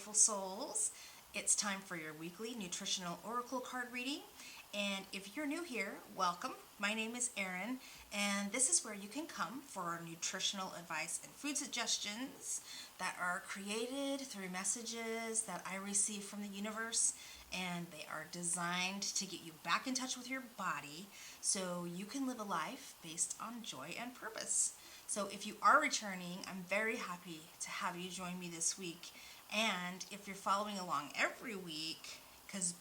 beautiful souls. It's time for your weekly nutritional oracle card reading. And if you're new here, welcome. My name is Erin, and this is where you can come for nutritional advice and food suggestions that are created through messages that I receive from the universe, and they are designed to get you back in touch with your body so you can live a life based on joy and purpose. So if you are returning, I'm very happy to have you join me this week. And if you're following along every week,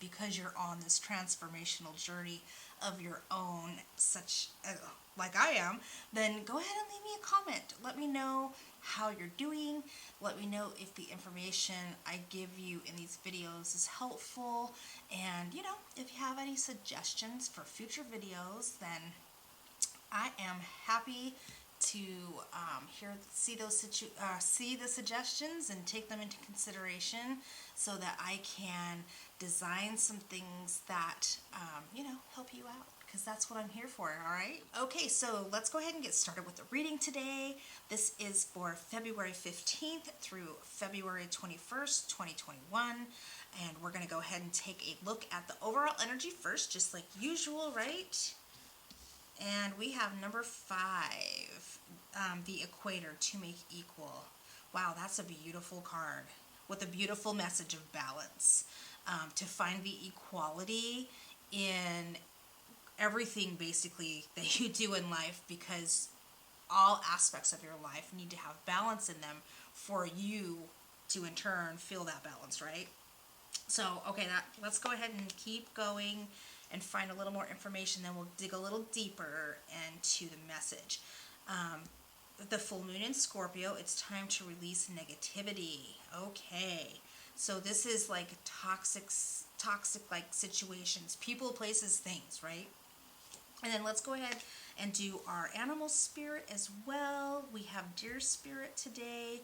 because you're on this transformational journey of your own, such like I am, then go ahead and leave me a comment. Let me know how you're doing. Let me know if the information I give you in these videos is helpful. And, if you have any suggestions for future videos, then I am happy to see the suggestions and take them into consideration so that I can design some things that help you out, because that's what I'm here for. All right, okay, so let's go ahead and get started with the reading today. This is for February 15th through February 21st, 2021, and we're going to go ahead and take a look at the overall energy first, just like usual, right? And we have number 5, the equator, to make equal. Wow, that's a beautiful card with a beautiful message of balance. To find the equality in everything, basically, that you do in life, because all aspects of your life need to have balance in them for you to, in turn, feel that balance, right? So, okay, let's go ahead and keep going and find a little more information, then we'll dig a little deeper into the message. The full moon in Scorpio, it's time to release negativity. Okay, so this is like toxic like situations, people, places, things, right? And then let's go ahead and do our animal spirit as well. We have deer spirit today,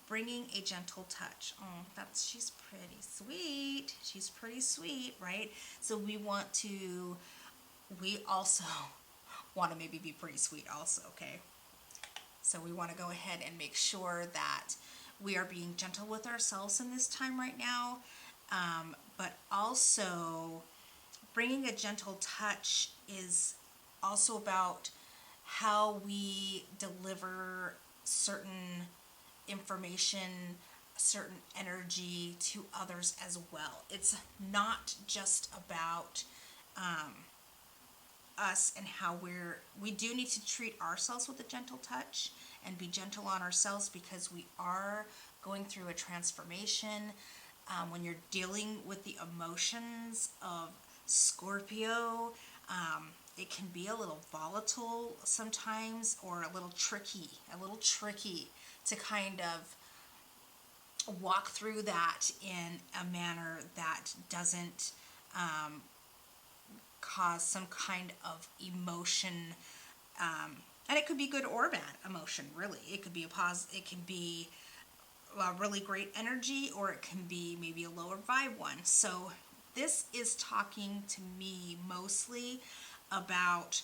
bringing a gentle touch. Oh, she's pretty sweet. She's pretty sweet, right? So we also want to maybe be pretty sweet also, okay? So we want to go ahead and make sure that we are being gentle with ourselves in this time right now, but also bringing a gentle touch is also about how we deliver certain information, certain energy to others as well. It's not just about us and how we do need to treat ourselves with a gentle touch and be gentle on ourselves, because we are going through a transformation. When you're dealing with the emotions of Scorpio, it can be a little volatile sometimes, or a little tricky to kind of walk through that in a manner that doesn't cause some kind of emotion, and it could be good or bad emotion, really. It could be it can be a really great energy, or it can be maybe a lower vibe one. So this is talking to me mostly about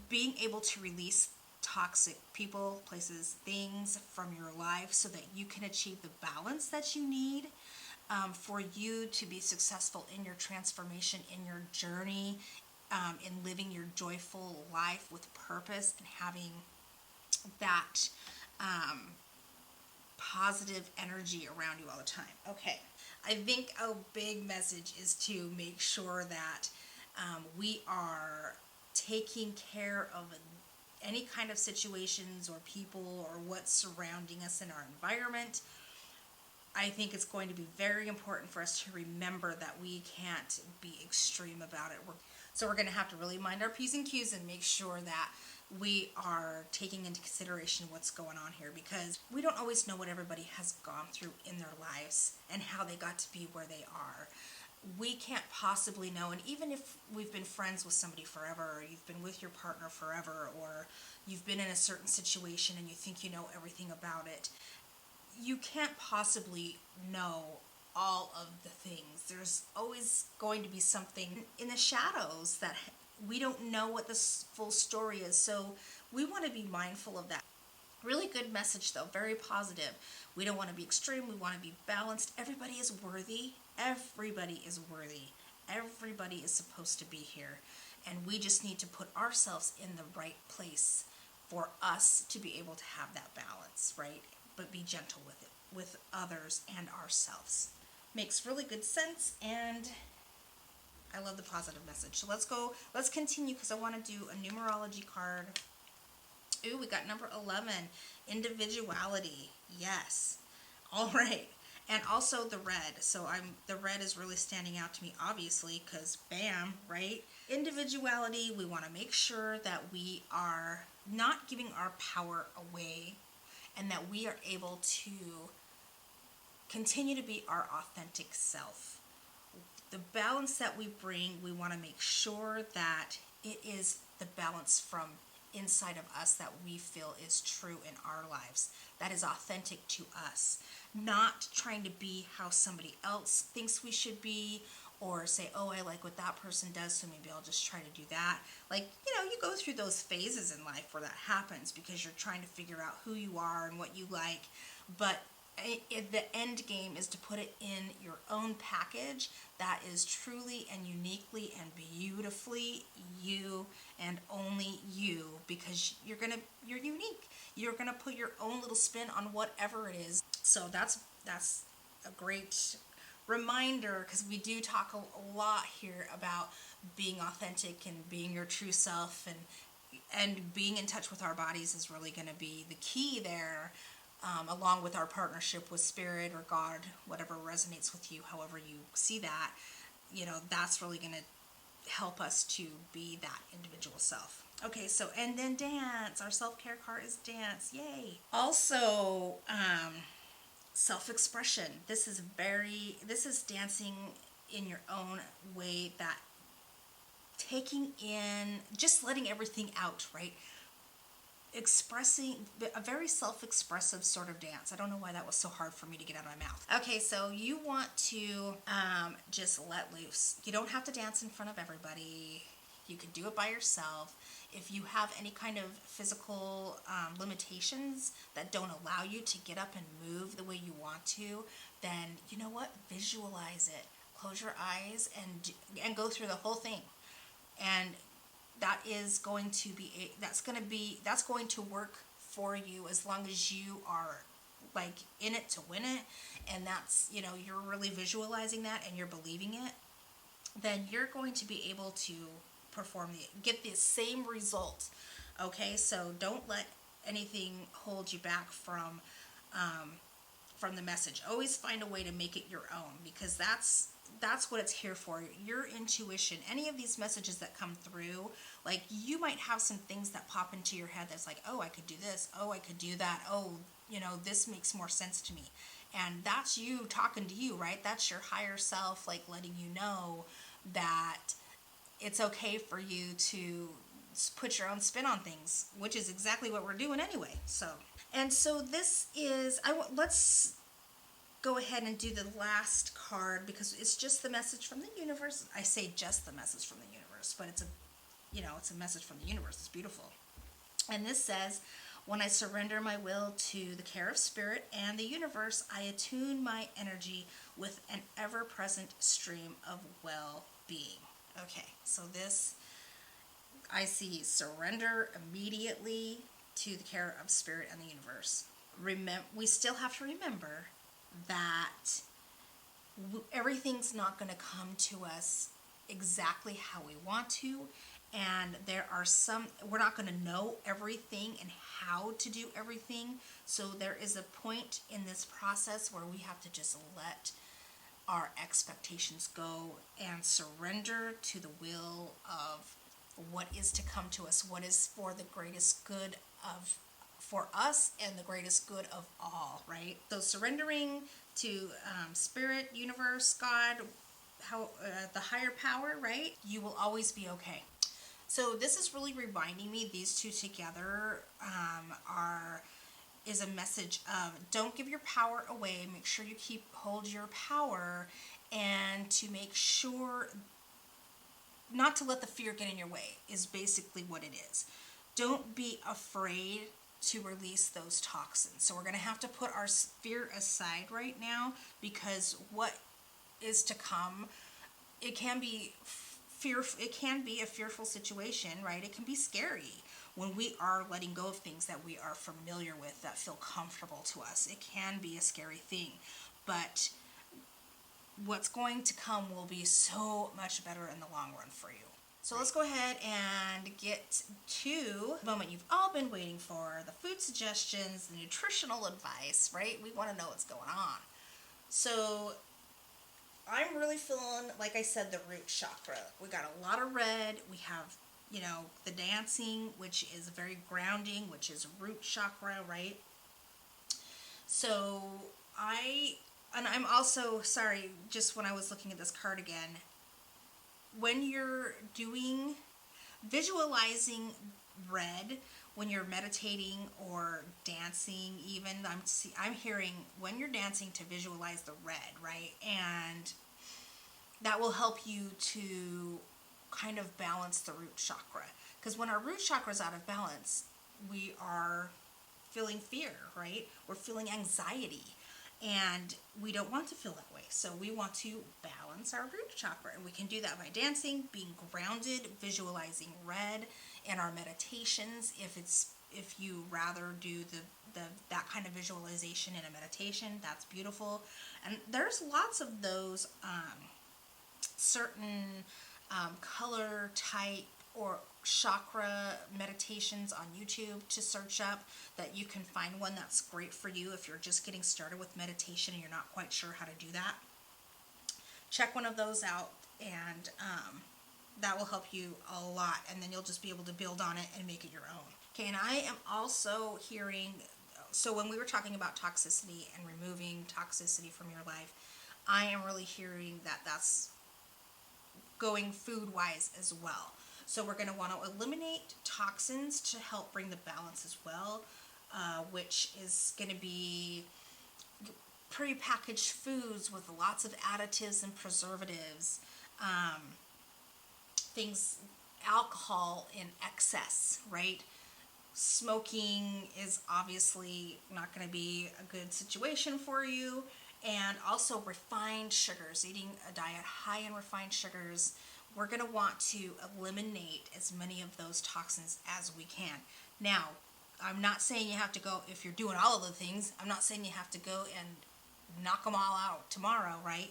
being able to release toxic people, places, things from your life so that you can achieve the balance that you need for you to be successful in your transformation, in your journey, in living your joyful life with purpose and having that positive energy around you all the time. Okay, I think a big message is to make sure that we are taking care of any kind of situations or people or what's surrounding us in our environment. I think it's going to be very important for us to remember that we can't be extreme about it. So we're going to have to really mind our P's and Q's and make sure that we are taking into consideration what's going on here, because we don't always know what everybody has gone through in their lives and how they got to be where they are. We can't possibly know, and even if we've been friends with somebody forever, or you've been with your partner forever, or you've been in a certain situation and you think you know everything about it, you can't possibly know all of the things. There's always going to be something in the shadows that we don't know what the full story is. So we want to be mindful of that. Really good message though, very positive. We don't want to be extreme, we want to be balanced. Everybody is worthy. Everybody is worthy. Everybody is supposed to be here. And we just need to put ourselves in the right place for us to be able to have that balance, right? But be gentle with it, with others and ourselves. Makes really good sense, and I love the positive message. So let's continue, because I want to do a numerology card. Ooh, we got number 11, individuality. Yes. All right. And also the red. So the red is really standing out to me, obviously, because bam, right? Individuality, we want to make sure that we are not giving our power away, and that we are able to continue to be our authentic self. The balance that we bring, we want to make sure that it is the balance from inside of us that we feel is true in our lives, that is authentic to us, not trying to be how somebody else thinks we should be, or say, oh, I like what that person does, so maybe I'll just try to do that. Like, you go through those phases in life where that happens, because you're trying to figure out who you are and what you like. But the end game is to put it in your own package that is truly and uniquely and beautifully you, and only you, because you're unique. You're gonna put your own little spin on whatever it is. So that's a great reminder, because we do talk a lot here about being authentic and being your true self, and being in touch with our bodies is really going to be the key there, along with our partnership with spirit or God, whatever resonates with you, however you see that. That's really going to help us to be that individual self. Okay, so, and then dance. Our self-care card is dance. Yay. Also, self-expression. This is dancing in your own way, that taking in, just letting everything out, right? Expressing, a very self-expressive sort of dance. I don't know why that was so hard for me to get out of my mouth. Okay, so you want to just let loose. You don't have to dance in front of everybody. You can do it by yourself. If you have any kind of physical limitations that don't allow you to get up and move the way you want to, then you know what? Visualize it. Close your eyes and go through the whole thing. And that's going to work for you, as long as you are like in it to win it, and that's, you're really visualizing that and you're believing it, then you're going to be able to get the same result. Okay, so don't let anything hold you back from the message. Always find a way to make it your own, because that's what it's here for. Your intuition. Any of these messages that come through, like, you might have some things that pop into your head that's like, oh, I could do this, oh, I could do that, oh, this makes more sense to me. And that's you talking to you, right? That's your higher self, like, letting you know that it's okay for you to put your own spin on things, which is exactly what we're doing anyway. So this is, let's go ahead and do the last card, because it's just the message from the universe. I say just the message from the universe, but it's a message from the universe. It's beautiful. And this says, when I surrender my will to the care of spirit and the universe, I attune my energy with an ever-present stream of well-being. Okay, so this, I see surrender immediately to the care of spirit and the universe. We still have to remember that everything's not going to come to us exactly how we want to, and we're not going to know everything and how to do everything. So there is a point in this process where we have to just let our expectations go and surrender to the will of what is to come to us, what is for the greatest good for us and the greatest good of all, right? So surrendering to spirit, universe, God, the higher power, right? You will always be okay. So this is really reminding me, these two together is a message of, don't give your power away. Make sure you hold your power, and to make sure not to let the fear get in your way is basically what it is. Don't be afraid to release those toxins. So we're going to have to put our fear aside right now, because what is to come, it can be a fearful situation, right? It can be scary when we are letting go of things that we are familiar with, that feel comfortable to us. It can be a scary thing, but what's going to come will be so much better in the long run for you. So let's go ahead and get to the moment you've all been waiting for, the food suggestions, the nutritional advice, right? We want to know what's going on. So I'm really feeling, like I said, the root chakra. We got a lot of red. We have, the dancing, which is very grounding, which is root chakra, right? So I'm also, sorry, just when I was looking at this card again, when you're visualizing red, when you're meditating or dancing even, I'm hearing when you're dancing to visualize the red, right? And that will help you to kind of balance the root chakra. Because when our root chakra is out of balance, we are feeling fear, right? We're feeling anxiety. And we don't want to feel that way. So we want to balance our root chakra. And we can do that by dancing, being grounded, visualizing red in our meditations. If you rather do that kind of visualization in a meditation, that's beautiful. And there's lots of those certain color type or chakra meditations on YouTube to search up, that you can find one that's great for you if you're just getting started with meditation and you're not quite sure how to do that. Check one of those out, and that will help you a lot, and then you'll just be able to build on it and make it your own. Okay, and I am also hearing, so when we were talking about toxicity and removing toxicity from your life, I am really hearing that that's going food-wise as well. So we're going to want to eliminate toxins to help bring the balance as well, which is going to be prepackaged foods with lots of additives and preservatives, things, alcohol in excess, right? Smoking is obviously not going to be a good situation for you. And also refined sugars, eating a diet high in refined sugars. We're going to want to eliminate as many of those toxins as we can. Now, I'm not saying you have to go, if you're doing all of the things, I'm not saying you have to go and knock them all out tomorrow, right?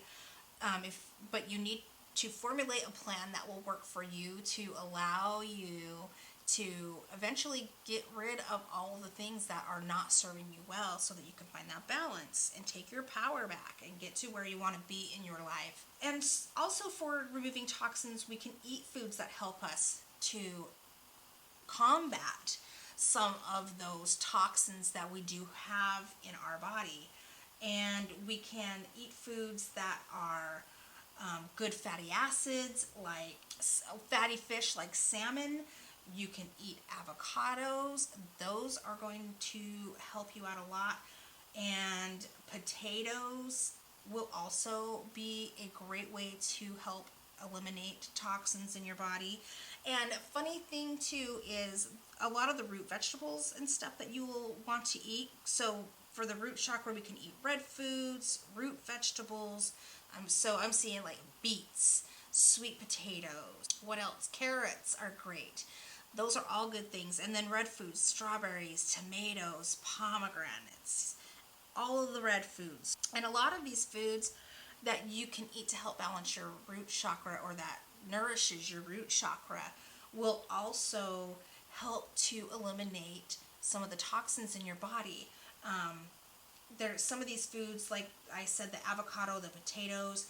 But you need to formulate a plan that will work for you to allow you to eventually get rid of all of the things that are not serving you well, so that you can find that balance and take your power back and get to where you want to be in your life. And also, for removing toxins, we can eat foods that help us to combat some of those toxins that we do have in our body. And we can eat foods that are good fatty acids, like fatty fish like salmon. You can eat avocados. Those are going to help you out a lot. And potatoes will also be a great way to help eliminate toxins in your body. And funny thing too is a lot of the root vegetables and stuff that you will want to eat. So for the root chakra, we can eat red foods, root vegetables. So I'm seeing like beets, sweet potatoes. What else? Carrots are great. Those are all good things. And then red foods, strawberries, tomatoes, pomegranates, all of the red foods. And a lot of these foods that you can eat to help balance your root chakra, or that nourishes your root chakra, will also help to eliminate some of the toxins in your body. There's some of these foods, like I said, the avocado, the potatoes,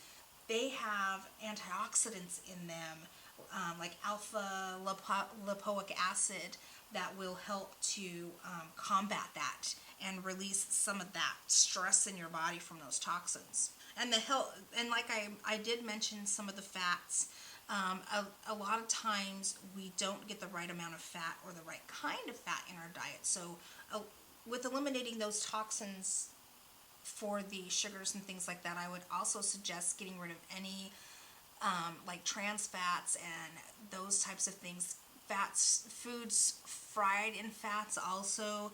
they have antioxidants in them, like alpha lipoic acid, that will help to combat that and release some of that stress in your body from those toxins. And like I did mention some of the fats. A lot of times we don't get the right amount of fat or the right kind of fat in our diet. So with eliminating those toxins for the sugars and things like that, I would also suggest getting rid of any like trans fats and those types of things. Foods fried in fats also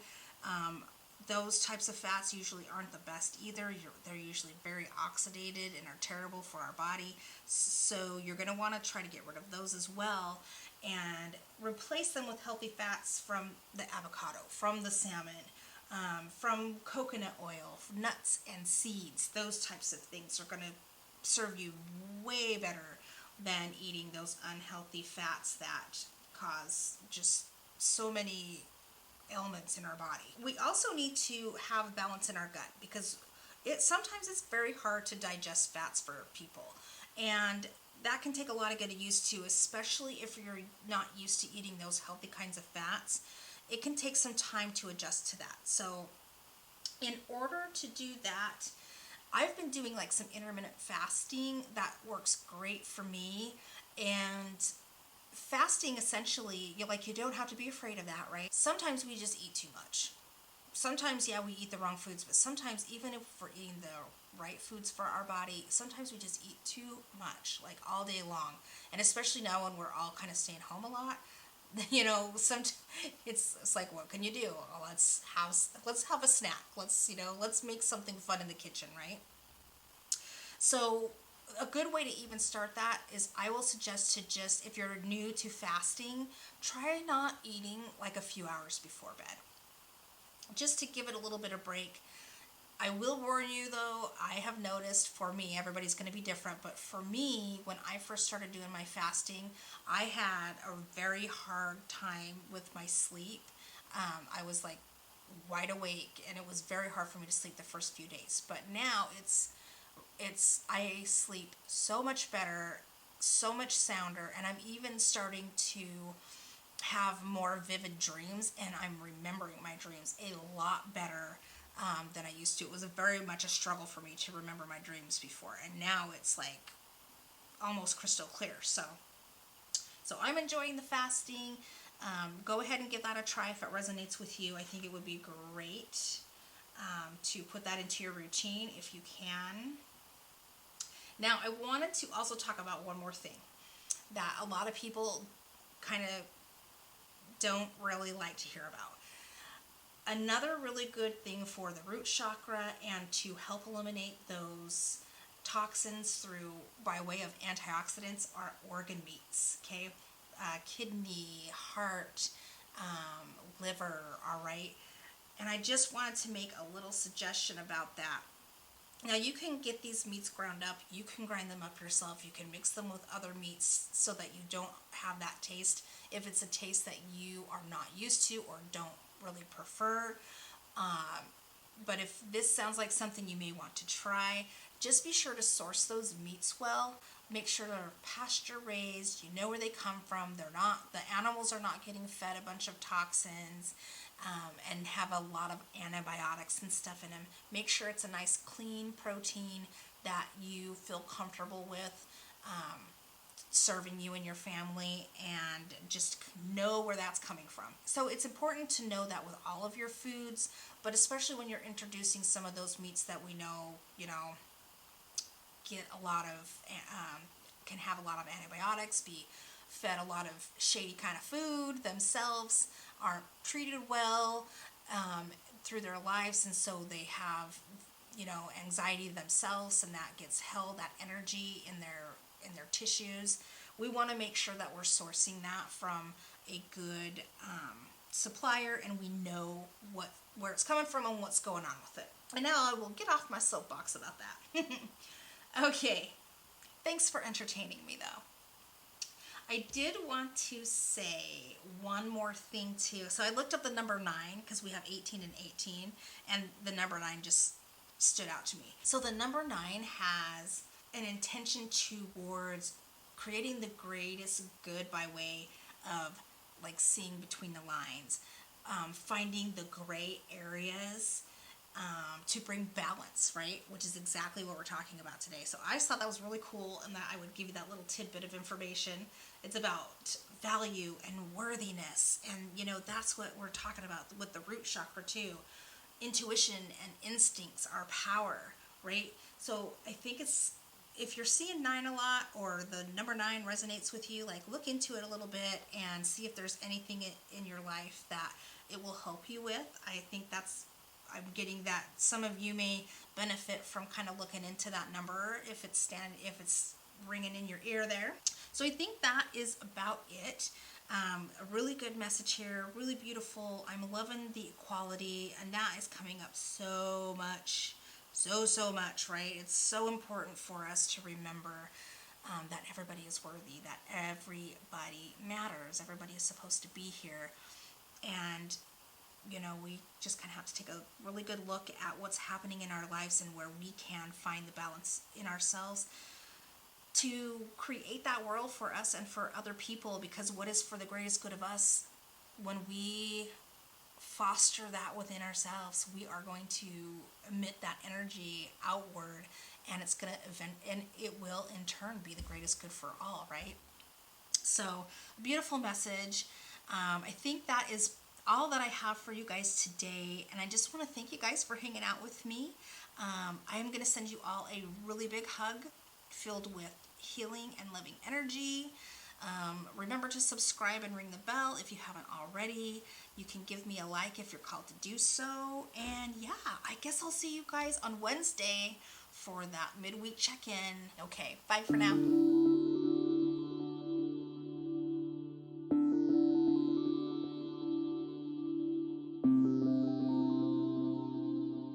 Those types of fats usually aren't the best either. They're usually very oxidated and are terrible for our body. So you're going to want to try to get rid of those as well and replace them with healthy fats from the avocado, from the salmon, from coconut oil, nuts and seeds. Those types of things are going to serve you way better than eating those unhealthy fats that cause just so many ailments in our body. We also need to have balance in our gut because sometimes it's very hard to digest fats for people, and that can take a lot of getting used to, especially if you're not used to eating those healthy kinds of fats. It can take some time to adjust to that. So in order to do that, I've been doing like some intermittent fasting that works great for me. And fasting, essentially, you don't have to be afraid of that, right? Sometimes we just eat too much. Sometimes, yeah, we eat the wrong foods, but sometimes even if we're eating the right foods for our body, sometimes we just eat too much, like all day long. And especially now when we're all kind of staying home a lot, it's like, what can you do? Well, let's have a snack. Let's make something fun in the kitchen, right? So a good way to even start that is I will suggest to just, if you're new to fasting, try not eating like a few hours before bed, just to give it a little bit of break. I will warn you though, I have noticed, for me, everybody's going to be different, but for me, when I first started doing my fasting, I had a very hard time with my sleep. I was like wide awake, and it was very hard for me to sleep the first few days. But now I sleep so much better, so much sounder, and I'm even starting to have more vivid dreams, and I'm remembering my dreams a lot better than I used to. It was very much a struggle for me to remember my dreams before, and now it's like almost crystal clear. So I'm enjoying the fasting. Go ahead and give that a try if it resonates with you. I think it would be great to put that into your routine if you can. Now, I wanted to also talk about one more thing that a lot of people kind of don't really like to hear about. Another really good thing for the root chakra and to help eliminate those toxins by way of antioxidants are organ meats, okay? Kidney, heart, liver, all right? And I just wanted to make a little suggestion about that. Now, you can get these meats ground up. You can grind them up yourself. You can mix them with other meats so that you don't have that taste if it's a taste that you are not used to or don't really prefer. But if this sounds like something you may want to try, just be sure to source those meats well. Make sure they're pasture raised. You know where they come from. The animals are not getting fed a bunch of toxins. And have a lot of antibiotics and stuff in them. Make sure it's a nice clean protein that you feel comfortable with serving you and your family, and just know where that's coming from. So it's important to know that with all of your foods, but especially when you're introducing some of those meats that we know, get a lot of, can have a lot of antibiotics, be fed a lot of shady kind of food themselves, aren't treated well through their lives, and so they have anxiety themselves, and that gets held, that energy in their tissues. We want to make sure that we're sourcing that from a good supplier, and we know where it's coming from and what's going on with it. And now I will get off my soapbox about that. Okay, thanks for entertaining me though. I did want to say one more thing too. So I looked up the number 9 because we have 18 and 18, and the number 9 just stood out to me. So the number 9 has an intention towards creating the greatest good by way of like seeing between the lines, finding the gray areas, to bring balance, right? Which is exactly what we're talking about today. So I just thought that was really cool, and that I would give you that little tidbit of information. It's about value and worthiness, and that's what we're talking about with the root chakra too. Intuition and instincts are power, right? So I think it's if you're seeing 9 a lot, or the number 9 resonates with you, like look into it a little bit and see if there's anything in your life that it will help you with. I think I'm getting that some of you may benefit from kind of looking into that number if it's ringing in your ear there. So I think that is about it. A really good message here, really beautiful. I'm loving the equality, and that is coming up so much, so much, right? It's so important for us to remember that everybody is worthy, that everybody matters, everybody is supposed to be here, and we just kind of have to take a really good look at what's happening in our lives and where we can find the balance in ourselves to create that world for us and for other people, because what is for the greatest good of us, when we foster that within ourselves, we are going to emit that energy outward, and it's going to and it will in turn be the greatest good for all, right? So, beautiful message. I think that is all that I have for you guys today, and I just want to thank you guys for hanging out with me. I am going to send you all a really big hug filled with healing and loving energy. Remember to subscribe and ring the bell if you haven't already. You can give me a like if you're called to do so. And yeah, I guess I'll see you guys on Wednesday for that midweek check-in. Okay, bye for now.